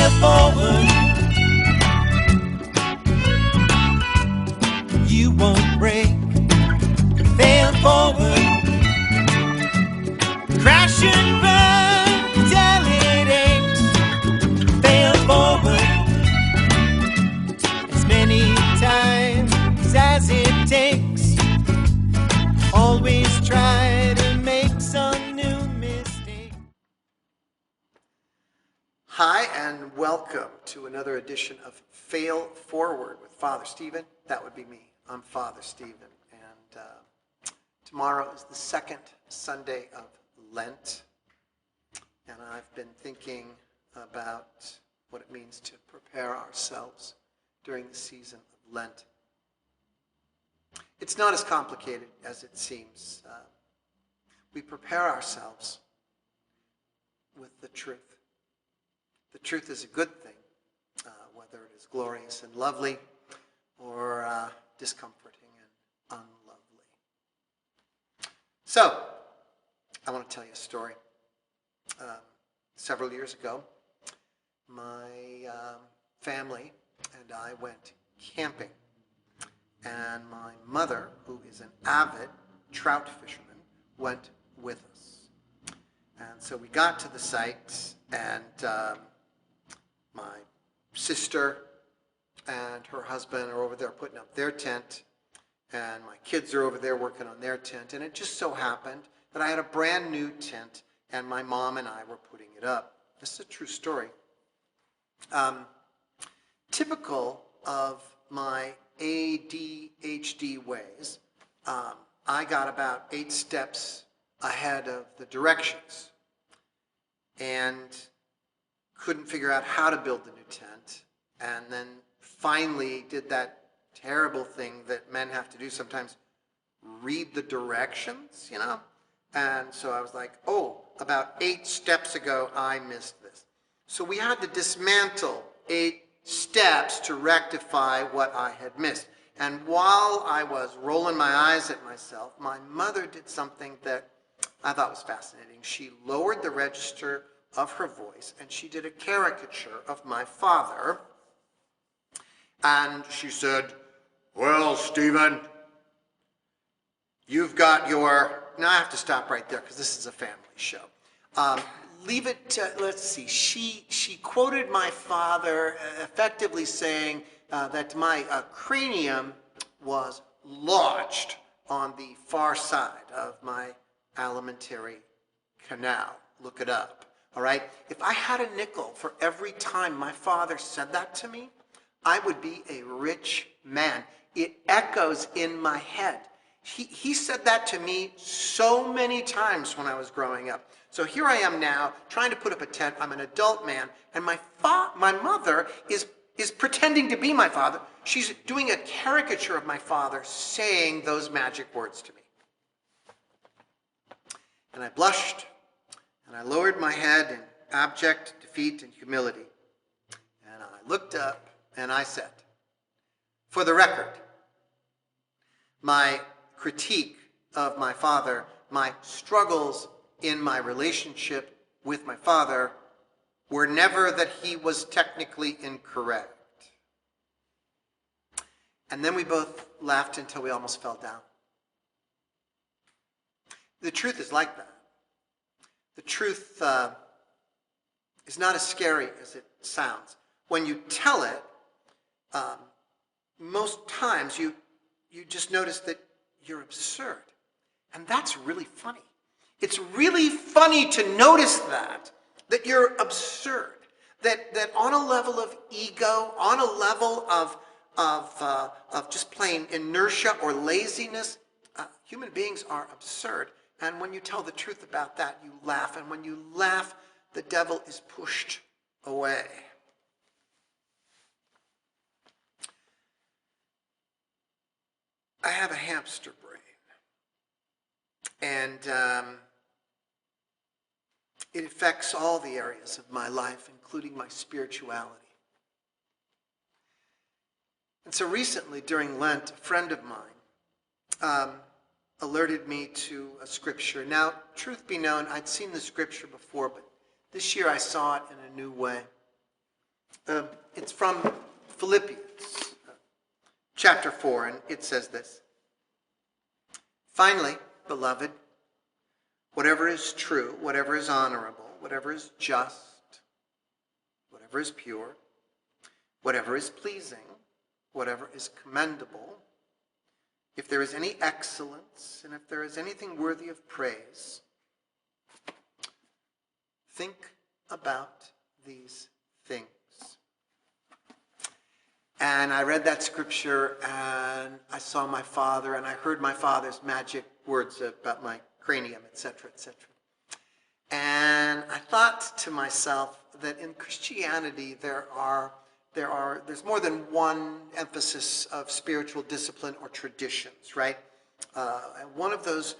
fail forward. You won't break. Fail forward. Crash and burn till it aches. Fail forward. As many times as it takes. Always try to make some new mistake. Hi, and welcome to another edition of Fail Forward with Father Stephen. That would be me. I'm Father Stephen. And tomorrow is the second Sunday of Lent. And I've been thinking about what it means to prepare ourselves during the season of Lent. It's not as complicated as it seems. We prepare ourselves with the truth. The truth is a good thing, whether it is glorious and lovely or discomforting and unlovely. So, I want to tell you a story. Several years ago, my family and I went camping. And my mother, who is an avid trout fisherman, went with us. And so we got to the site, and my sister and her husband are over there putting up their tent, and my kids are over there working on their tent. And it just so happened that I had a brand new tent, and my mom and I were putting it up. This is a true story. Typical of my ADHD ways, I got about 8 steps ahead of the directions and couldn't figure out how to build the new tent, and then finally did that terrible thing that men have to do sometimes, read the directions, and so I was like, oh, about 8 steps ago I missed this. So we had to dismantle 8 steps to rectify what I had missed. And while I was rolling my eyes at myself, my mother did something that I thought was fascinating. She lowered the register of her voice, and she did a caricature of my father. And she said, well, Stephen, you've got your... Now I have to stop right there because this is a family show. Leave it to, let's see, she quoted my father effectively saying that my cranium was lodged on the far side of my alimentary canal. Look it up, all right? If I had a nickel for every time my father said that to me, I would be a rich man. It echoes in my head. He said that to me so many times when I was growing up. So here I am now, trying to put up a tent. I'm an adult man, and my mother is pretending to be my father. She's doing a caricature of my father, saying those magic words to me. And I blushed, and I lowered my head in abject defeat and humility. And I looked up, and I said, for the record, my critique of my father, my struggles in my relationship with my father were never that he was technically incorrect. And then we both laughed until we almost fell down. The truth is like that. The truth is not as scary as it sounds. When you tell it, most times you just notice that you're absurd. And that's really funny. It's really funny to notice that you're absurd. That on a level of ego, on a level of just plain inertia or laziness, human beings are absurd. And when you tell the truth about that, you laugh. And when you laugh, the devil is pushed away. I have a hamster brain. And it affects all the areas of my life, including my spirituality. And so recently, during Lent, a friend of mine alerted me to a scripture. Now, truth be known, I'd seen the scripture before, but this year I saw it in a new way. It's from Philippians, chapter 4, and it says this. Finally, beloved, whatever is true, whatever is honorable, whatever is just, whatever is pure, whatever is pleasing, whatever is commendable, if there is any excellence, and if there is anything worthy of praise, think about these things. And I read that scripture, and I saw my father, and I heard my father's magic words about my cranium, etc., etc. And I thought to myself that in Christianity there's more than one emphasis of spiritual discipline or traditions, right? And one of those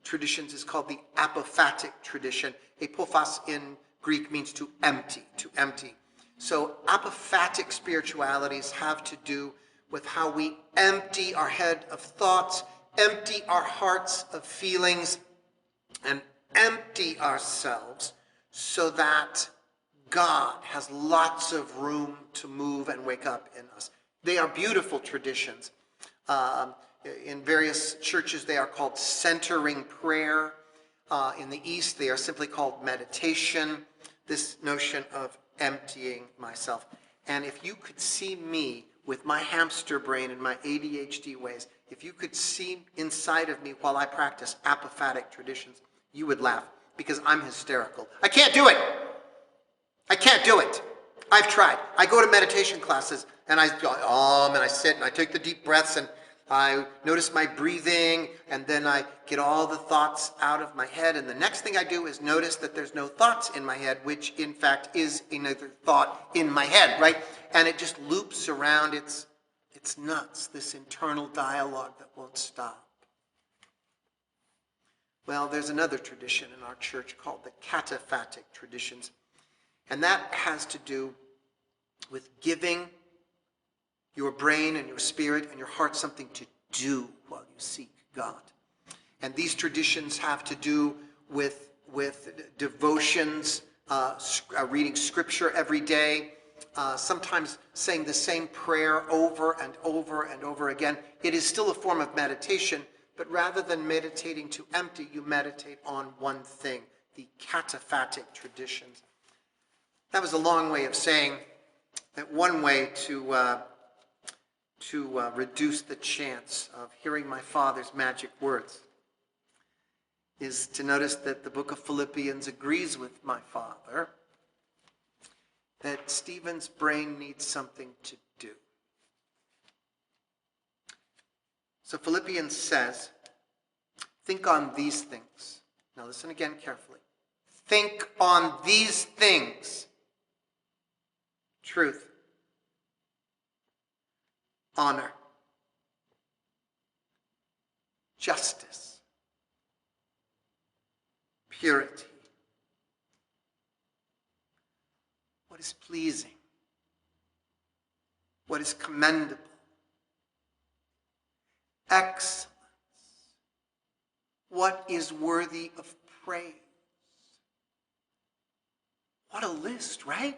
traditions is called the apophatic tradition. Apophos in Greek means to empty, to empty. So apophatic spiritualities have to do with how we empty our head of thoughts, empty our hearts of feelings, and empty ourselves so that God has lots of room to move and wake up in us. They are beautiful traditions. In various churches, they are called centering prayer. In the East, they are simply called meditation. This notion of emptying myself. And if you could see me with my hamster brain and my ADHD ways, if you could see inside of me while I practice apophatic traditions, you would laugh because I'm hysterical. I can't do it. I can't do it. I've tried. I go to meditation classes and I and I sit and I take the deep breaths and I notice my breathing, and then I get all the thoughts out of my head, and the next thing I do is notice that there's no thoughts in my head, which in fact is another thought in my head, right? And it just loops around. It's nuts, this internal dialogue that won't stop. Well, there's another tradition in our church called the cataphatic traditions, and that has to do with giving your brain and your spirit and your heart something to do while you seek God. And these traditions have to do with devotions, reading scripture every day, sometimes saying the same prayer over and over and over again. It is still a form of meditation, but rather than meditating to empty, you meditate on one thing, the cataphatic traditions. That was a long way of saying that one way to reduce the chance of hearing my father's magic words is to notice that the book of Philippians agrees with my father that Stephen's brain needs something to do. So Philippians says, think on these things. Now listen again carefully. Think on these things. Truth. Honor. Justice. Purity. What is pleasing? What is commendable? Excellence. What is worthy of praise? What a list, right?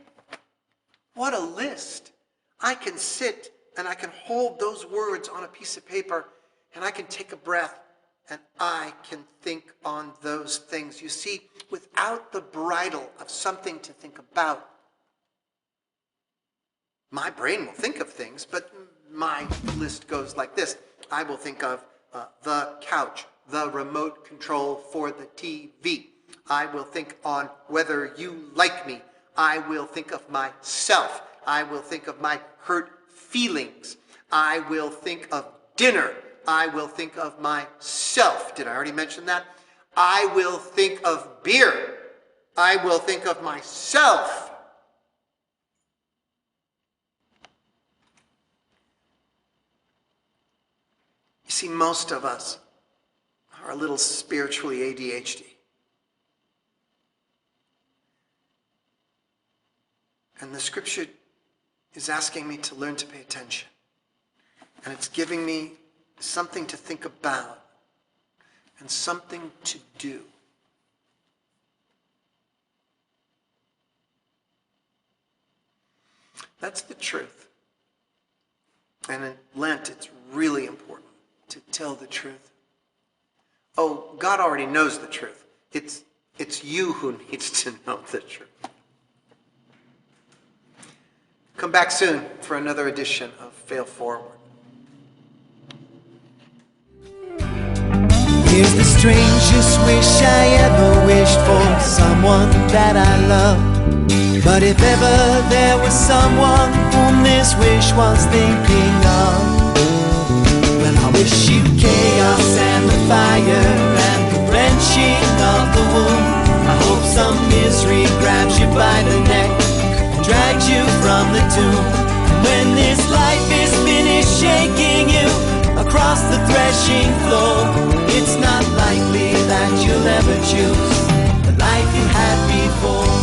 What a list. I can sit and I can hold those words on a piece of paper and I can take a breath and I can think on those things. You see, without the bridle of something to think about, my brain will think of things, but my list goes like this. I will think of the couch, the remote control for the TV. I will think on whether you like me. I will think of myself. I will think of my hurt feelings. I will think of dinner. I will think of myself. Did I already mention that? I will think of beer. I will think of myself. You see, most of us are a little spiritually ADHD. And the scripture is asking me to learn to pay attention. And it's giving me something to think about and something to do. That's the truth. And in Lent, it's really important to tell the truth. Oh, God already knows the truth. It's you who needs to know the truth. Come back soon for another edition of Fail Forward. Here's the strangest wish I ever wished for someone that I love. But if ever there was someone whom this wish was thinking of, well, I wish you chaos and the fire and the wrenching of the womb. I hope some misery grabs you by the neck and drags you from the tomb. And when this life is finished shaking you across the threshing floor, it's not likely that you'll ever choose the life you had before.